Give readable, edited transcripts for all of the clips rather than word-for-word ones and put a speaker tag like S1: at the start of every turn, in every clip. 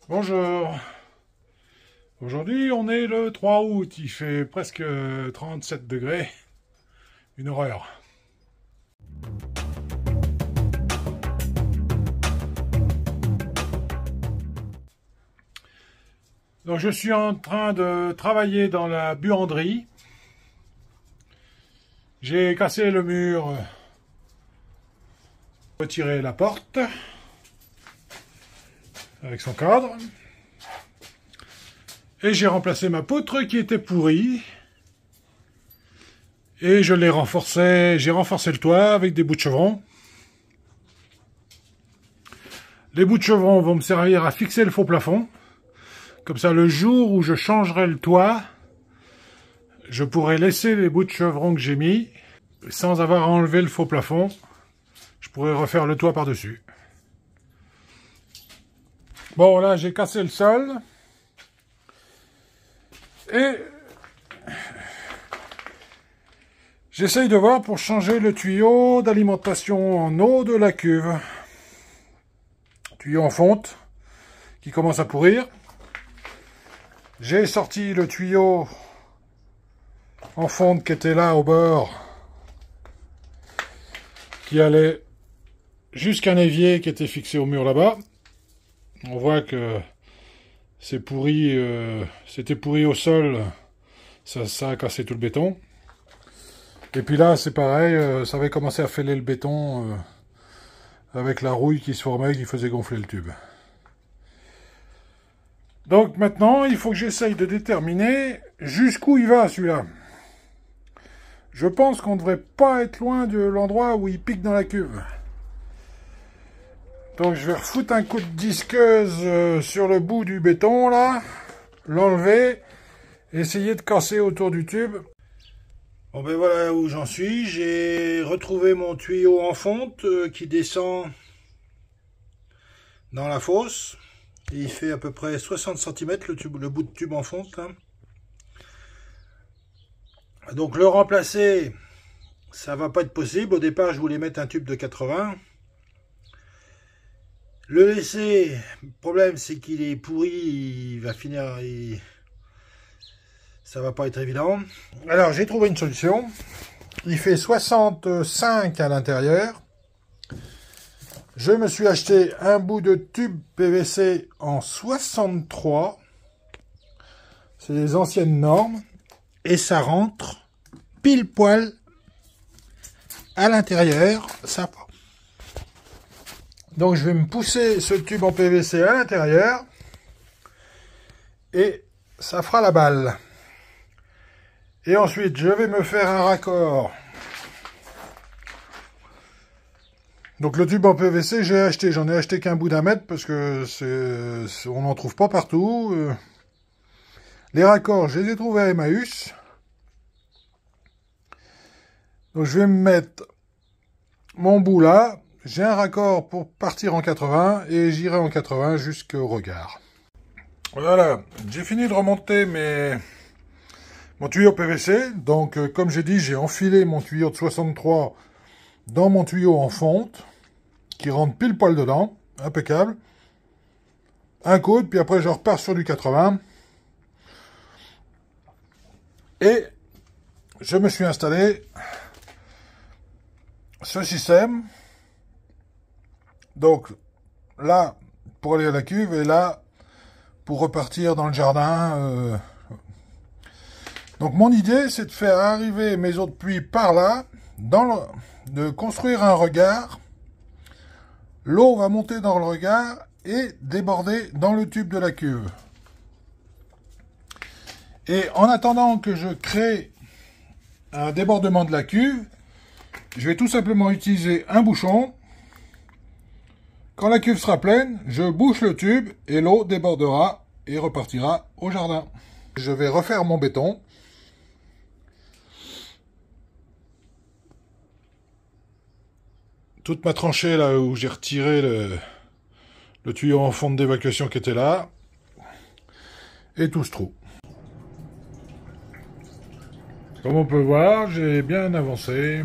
S1: Bonjour. Aujourd'hui, on est le 3 août. Il fait presque 37 degrés. Une horreur. Donc, je suis en train de travailler dans la buanderie. J'ai cassé le mur, retiré la porte avec son cadre. Et j'ai remplacé ma poutre qui était pourrie. Et je l'ai renforcé, j'ai renforcé le toit avec des bouts de chevron. Les bouts de chevron vont me servir à fixer le faux plafond. Comme ça, le jour où je changerai le toit, je pourrai laisser les bouts de chevron que j'ai mis, sans avoir enlevé le faux plafond. Je pourrais refaire le toit par-dessus. Bon, là, j'ai cassé le sol. Et j'essaye de voir pour changer le tuyau d'alimentation en eau de la cuve. Tuyau en fonte qui commence à pourrir. J'ai sorti le tuyau en fonte qui était là au bord, qui allait jusqu'à un évier qui était fixé au mur là-bas. On voit que c'est pourri, c'était pourri au sol, ça a cassé tout le béton. Et puis là, c'est pareil, ça avait commencé à fêler le béton avec la rouille qui se formait, qui faisait gonfler le tube. Donc maintenant, il faut que j'essaye de déterminer jusqu'où il va celui-là. Je pense qu'on ne devrait pas être loin de l'endroit où il pique dans la cuve. Donc je vais refoutre un coup de disqueuse sur le bout du béton là, l'enlever, essayer de casser autour du tube. Bon ben voilà où j'en suis, j'ai retrouvé mon tuyau en fonte qui descend dans la fosse. Il fait à peu près 60 cm le bout de tube en fonte là. Donc le remplacer, ça va pas être possible. Au départ je voulais mettre un tube de 80. Le laisser, le problème c'est qu'il est pourri, il va finir, ça va pas être évident. Alors j'ai trouvé une solution. Il fait 65 à l'intérieur. Je me suis acheté un bout de tube PVC en 63. C'est les anciennes normes. Et ça rentre pile poil à l'intérieur. Ça. Donc je vais me pousser ce tube en PVC à l'intérieur. Et ça fera la balle. Et ensuite, je vais me faire un raccord. Donc le tube en PVC, j'en ai acheté qu'un bout d'un mètre parce que on n'en trouve pas partout. Les raccords, je les ai trouvés à Emmaüs. Donc je vais me mettre mon bout là. J'ai un raccord pour partir en 80 et j'irai en 80 jusqu'au regard. Voilà, j'ai fini de remonter mon tuyau PVC. Donc comme j'ai dit, j'ai enfilé mon tuyau de 63 dans mon tuyau en fonte, qui rentre pile poil dedans, impeccable. Un coude, puis après je repars sur du 80. Et je me suis installé ce système. Donc là, pour aller à la cuve, et là, pour repartir dans le jardin. Donc mon idée, c'est de faire arriver mes eaux de pluie par là, de construire un regard. L'eau va monter dans le regard et déborder dans le tube de la cuve. Et en attendant que je crée un débordement de la cuve, je vais tout simplement utiliser un bouchon. Quand la cuve sera pleine, je bouche le tube et l'eau débordera et repartira au jardin. Je vais refaire mon béton. Toute ma tranchée là où j'ai retiré le tuyau en fonte d'évacuation qui était là. Et tout ce trou. Comme on peut voir, j'ai bien avancé.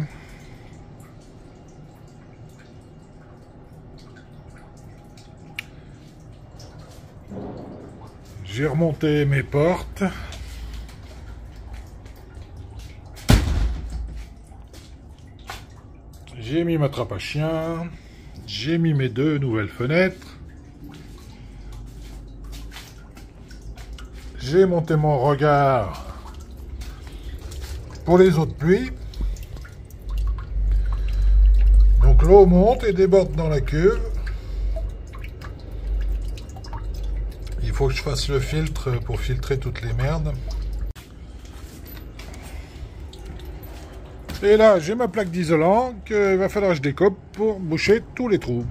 S1: J'ai remonté mes portes. J'ai mis ma trappe à chien. J'ai mis mes 2 nouvelles fenêtres. J'ai monté mon regard pour les eaux de pluie. Donc l'eau monte et déborde dans la cuve. Il faut que je fasse le filtre pour filtrer toutes les merdes. Et là, j'ai ma plaque d'isolant qu'il va falloir que je découpe pour boucher tous les trous.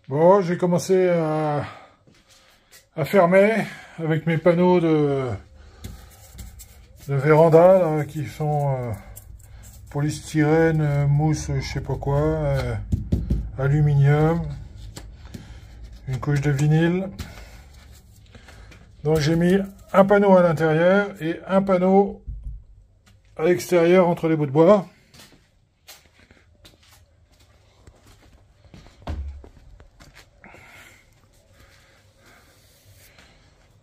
S1: Bon, j'ai commencé à fermer avec mes panneaux de véranda là, qui sont polystyrène, mousse, je sais pas quoi, aluminium, une couche de vinyle. Donc j'ai mis un panneau à l'intérieur et un panneau à l'extérieur entre les bouts de bois.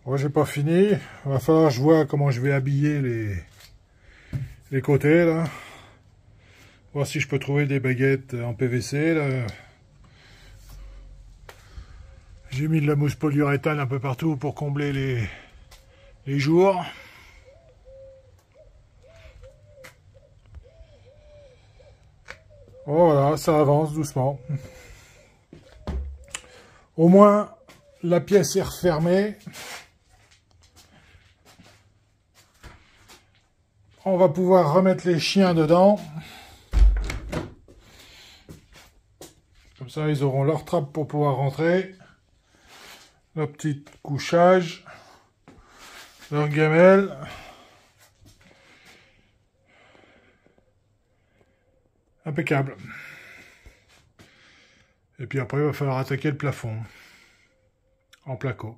S1: Moi, j'ai pas fini. Il va falloir que je vois comment je vais habiller les côtés, là. Voir si je peux trouver des baguettes en PVC, là. J'ai mis de la mousse polyuréthane un peu partout pour combler les jours. Voilà, ça avance doucement. Au moins, la pièce est refermée. On va pouvoir remettre les chiens dedans. Comme ça, ils auront leur trappe pour pouvoir rentrer. Leur petit couchage. Leur gamelle. Impeccable. Et puis après, il va falloir attaquer le plafond. En placo.